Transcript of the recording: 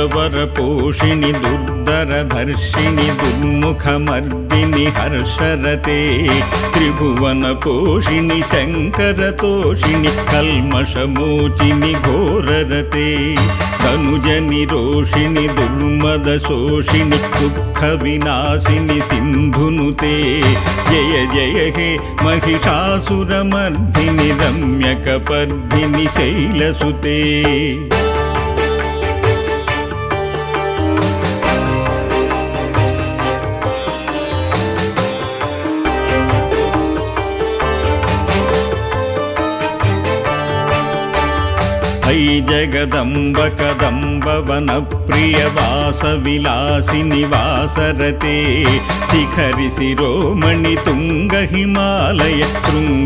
दुरवरपोषिणि दुर्धरधर्षिणि दुर्मुखमर्दिनि हर्षरते त्रिभुवनपोषिणि शङ्करतोषिणि कल्मषमोचिनि घोररते तनुजनिरोषिणि दुर्मदशोषिणि दुःखविनाशिनि सिन्धुनुते जय जय हे महिषासुरमर्दिनि रम्यकपर्दिनि शैलसुते ऐ जगदम्ब कदम्ब वनप्रिय वासविलासिनि वासरते शिखरि शिरोमणि तुङ्ग हिमालय